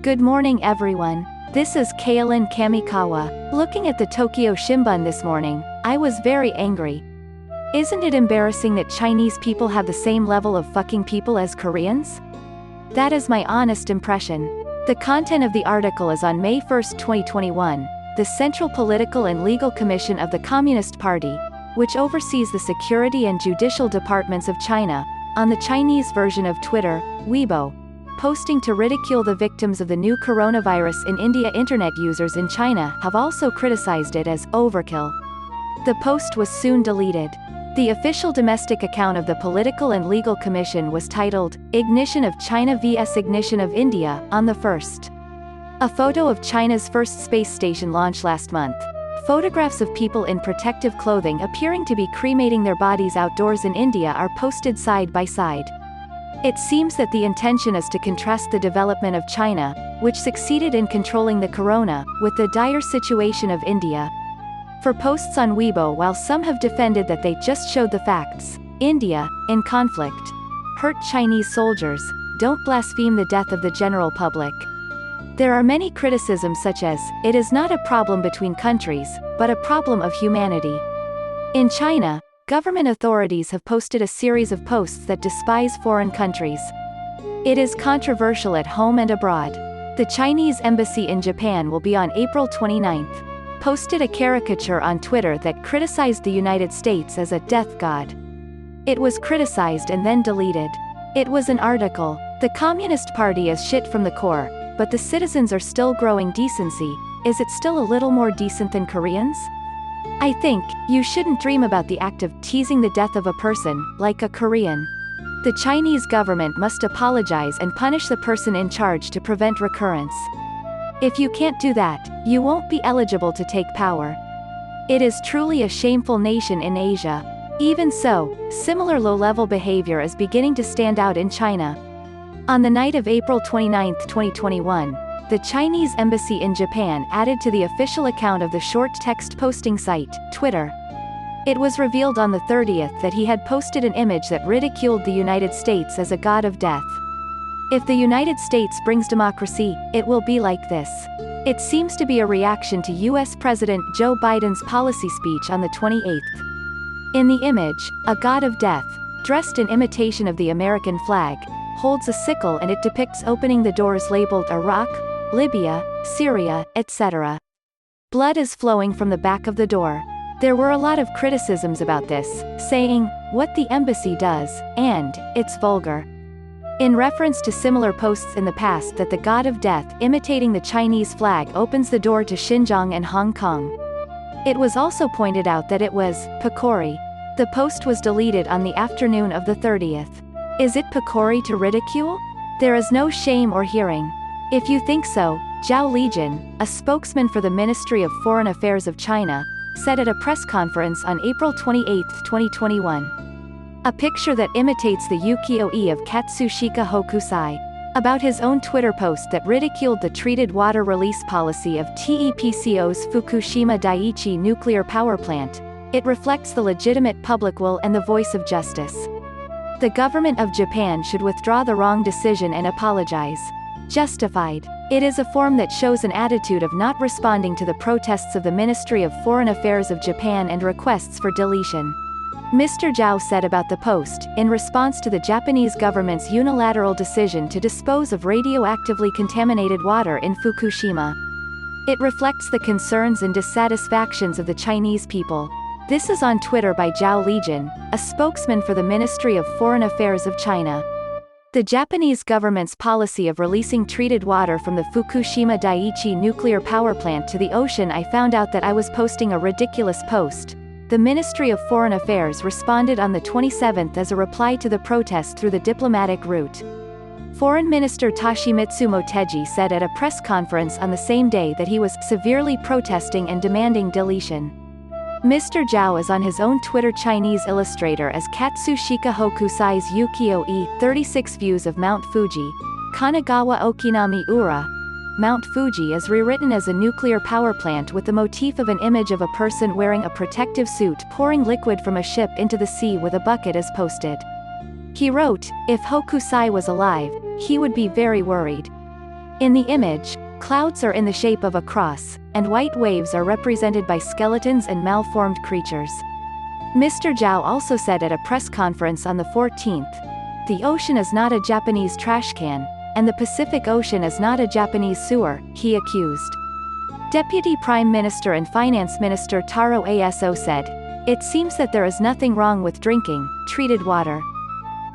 Good morning everyone. This is Kailin Kamikawa. Looking at the Tokyo Shimbun this morning, I was very angry. Isn't it embarrassing that Chinese people have the same level of fucking people as Koreans? That is my honest impression. The content of the article is on May 1, 2021. The Central Political and Legal Commission of the Communist Party, which oversees the security and judicial departments of China, on the Chinese version of Twitter, Weibo, posting to ridicule the victims of the new coronavirus in India. Internet users in China have also criticized it as overkill. The post was soon deleted. The official domestic account of the Political and Legal Commission was titled, Ignition of China vs Ignition of India, on the 1st. A photo of China's first space station launched last month. Photographs of people in protective clothing appearing to be cremating their bodies outdoors in India are posted side by side. It seems that the intention is to contrast the development of China, which succeeded in controlling the corona, with the dire situation of India. For posts on Weibo, while some have defended that they just showed the facts, India, in conflict, hurt Chinese soldiers, don't blaspheme the death of the general public. There are many criticisms such as, it is not a problem between countries, but a problem of humanity. In China, government authorities have posted a series of posts that despise foreign countries. It is controversial at home and abroad. The Chinese embassy in Japan will be on April 29th. Posted a caricature on Twitter that criticized the United States as a death god. It was criticized and then deleted. It was an article. The Communist Party is shit from the core, but the citizens are still growing decency. Is it still a little more decent than Koreans? I think, you shouldn't dream about the act of teasing the death of a person, like a Korean. The Chinese government must apologize and punish the person in charge to prevent recurrence. If you can't do that, you won't be eligible to take power. It is truly a shameful nation in Asia. Even so, similar low-level behavior is beginning to stand out in China. On the night of April 29, 2021, the Chinese embassy in Japan added to the official account of the short text posting site, Twitter. It was revealed on the 30th that he had posted an image that ridiculed the United States as a god of death. If the United States brings democracy, it will be like this. It seems to be a reaction to US President Joe Biden's policy speech on the 28th. In the image, a god of death, dressed in imitation of the American flag, holds a sickle and it depicts opening the doors labeled Iraq, Libya, Syria, etc. Blood is flowing from the back of the door. There were a lot of criticisms about this, saying, what the embassy does, and, it's vulgar. In reference to similar posts in the past that the god of death imitating the Chinese flag opens the door to Xinjiang and Hong Kong. It was also pointed out that it was Pakori. The post was deleted on the afternoon of the 30th. Is it Pakori to ridicule? There is no shame or hearing. If you think so, Zhao Lijian, a spokesman for the Ministry of Foreign Affairs of China, said at a press conference on April 28, 2021. A picture that imitates the ukiyo-e of Katsushika Hokusai. About his own Twitter post that ridiculed the treated water release policy of TEPCO's Fukushima Daiichi nuclear power plant, it reflects the legitimate public will and the voice of justice. The government of Japan should withdraw the wrong decision and apologize. Justified. It is a form that shows an attitude of not responding to the protests of the Ministry of Foreign Affairs of Japan and requests for deletion. Mr. Zhao said about the post, in response to the Japanese government's unilateral decision to dispose of radioactively contaminated water in Fukushima. It reflects the concerns and dissatisfactions of the Chinese people. This is on Twitter by Zhao Lijian, a spokesman for the Ministry of Foreign Affairs of China. The Japanese government's policy of releasing treated water from the Fukushima Daiichi nuclear power plant to the ocean. I found out that I was posting a ridiculous post. The Ministry of Foreign Affairs responded on the 27th as a reply to the protest through the diplomatic route. Foreign Minister Toshimitsu Motegi said at a press conference on the same day that he was severely protesting and demanding deletion. Mr. Zhao is on his own Twitter Chinese illustrator as Katsushika Hokusai's ukiyo-e, 36 views of Mount Fuji, Kanagawa Okinami Ura. Mount Fuji is rewritten as a nuclear power plant with the motif of an image of a person wearing a protective suit pouring liquid from a ship into the sea with a bucket as posted. He wrote, if Hokusai was alive, he would be very worried. In the image, clouds are in the shape of a cross, and white waves are represented by skeletons and malformed creatures. Mr. Zhao also said at a press conference on the 14th, "The ocean is not a Japanese trash can, and the Pacific Ocean is not a Japanese sewer," he accused. Deputy Prime Minister and Finance Minister Taro Aso said, "It seems that there is nothing wrong with drinking treated water."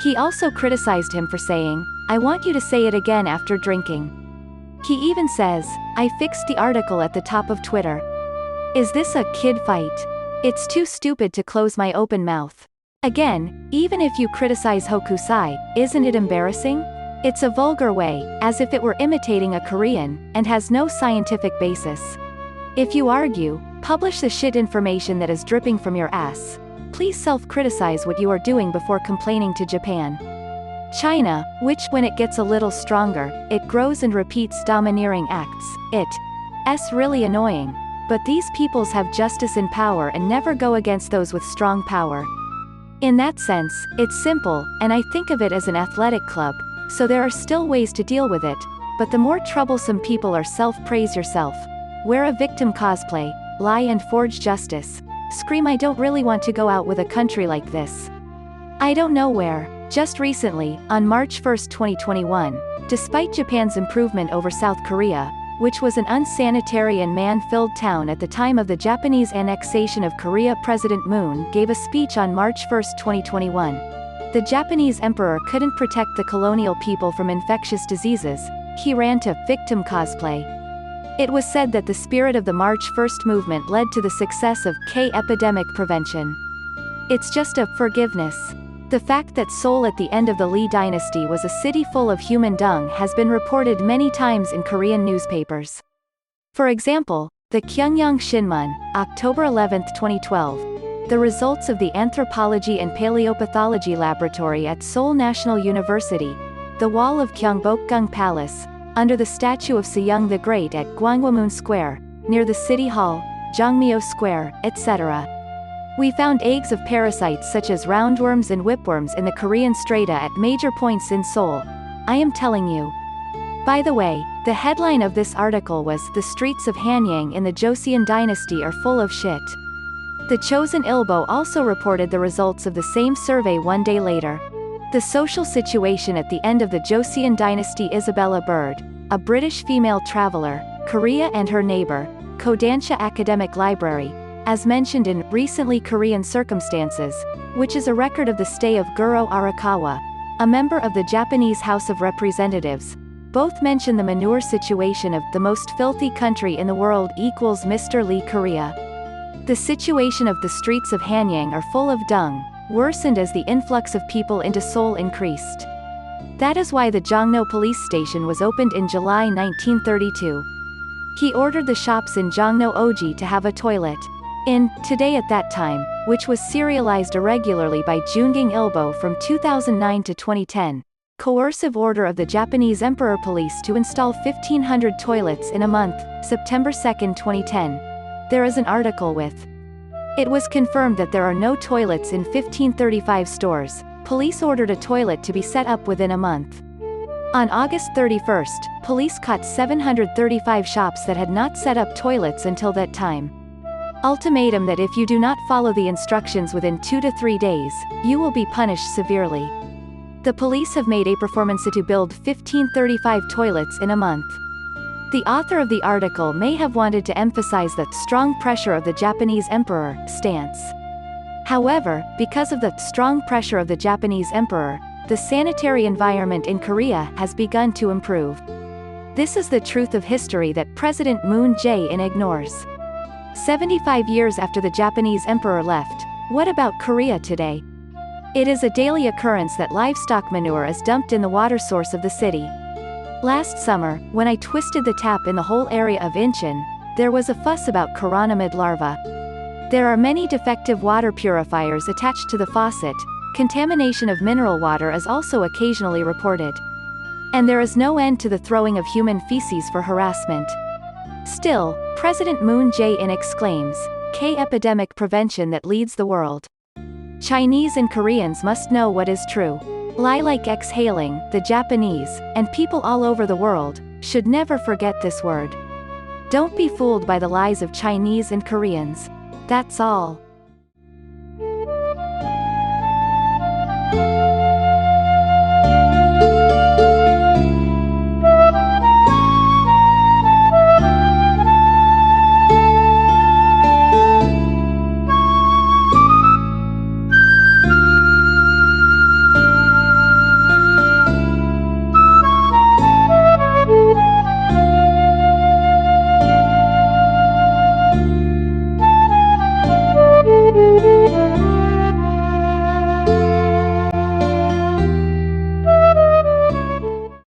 He also criticized him for saying, "I want you to say it again after drinking." He even says, "I fixed the article at the top of Twitter. Is this a kid fight? It's too stupid to close my open mouth." Again, even if you criticize Hokusai, isn't it embarrassing? It's a vulgar way, as if it were imitating a Korean, and has no scientific basis. If you argue, publish the shit information that is dripping from your ass. Please self-criticize what you are doing before complaining to Japan. China, which when it gets a little stronger, it grows and repeats domineering acts, it's really annoying. But these peoples have justice in power and never go against those with strong power. In that sense, it's simple, and I think of it as an athletic club, so there are still ways to deal with it, but the more troublesome people are self-praise yourself. Wear a victim cosplay, lie and forge justice. Scream I don't really want to go out with a country like this. I don't know where. Just recently, on March 1, 2021, despite Japan's improvement over South Korea, which was an unsanitary and man-filled town at the time of the Japanese annexation of Korea, President Moon gave a speech on March 1, 2021. The Japanese emperor couldn't protect the colonial people from infectious diseases. He ran to victim cosplay. It was said that the spirit of the March 1 movement led to the success of epidemic prevention. It's just a forgiveness. The fact that Seoul at the end of the Lee dynasty was a city full of human dung has been reported many times in Korean newspapers. For example, the Kyungyang Shinmun, October 11, 2012. The results of the Anthropology and Paleopathology Laboratory at Seoul National University, the wall of Gyeongbokgung Palace, under the statue of Sejong the Great at Gwangwamun Square, near the City Hall, Jongmyo Square, etc. We found eggs of parasites such as roundworms and whipworms in the Korean strata at major points in Seoul. I am telling you. By the way, the headline of this article was "The streets of Hanyang in the Joseon dynasty are full of shit." The Chosun Ilbo also reported the results of the same survey one day later. The social situation at the end of the Joseon dynasty. Isabella Bird, a British female traveler, Korea and her neighbor, Kodansha Academic Library, as mentioned in Recently Korean Circumstances, which is a record of the stay of Guro Arakawa, a member of the Japanese House of Representatives. Both mention the manure situation of the most filthy country in the world equals Mr. Lee Korea. The situation of the streets of Hanyang are full of dung, worsened as the influx of people into Seoul increased. That is why the Jongno police station was opened in July 1932. He ordered the shops in Jongno Oji to have a toilet. In Today at that time, which was serialized irregularly by Jungang Ilbo from 2009 to 2010, coercive order of the Japanese Emperor Police to install 1,500 toilets in a month, September 2, 2010. There is an article with. It was confirmed that there are no toilets in 1535 stores. Police ordered a toilet to be set up within a month. On August 31, police caught 735 shops that had not set up toilets until that time. Ultimatum that if you do not follow the instructions within 2 to 3 days, you will be punished severely. The police have made a performance to build 1535 toilets in a month. The author of the article may have wanted to emphasize the strong pressure of the Japanese emperor stance. However, because of the strong pressure of the Japanese emperor, the sanitary environment in Korea has begun to improve. This is the truth of history that President Moon Jae-in ignores. 75 years after the Japanese emperor left, what about Korea today? It is a daily occurrence that livestock manure is dumped in the water source of the city. Last summer, when I twisted the tap in the whole area of Incheon, there was a fuss about chironomid larvae. There are many defective water purifiers attached to the faucet. Contamination of mineral water is also occasionally reported. And there is no end to the throwing of human feces for harassment. Still, President Moon Jae-in exclaims, "Epidemic prevention that leads the world." Chinese and Koreans must know what is true. Lie like exhaling, the Japanese, and people all over the world, Should never forget this word. Don't be fooled by the lies of Chinese and Koreans. That's all.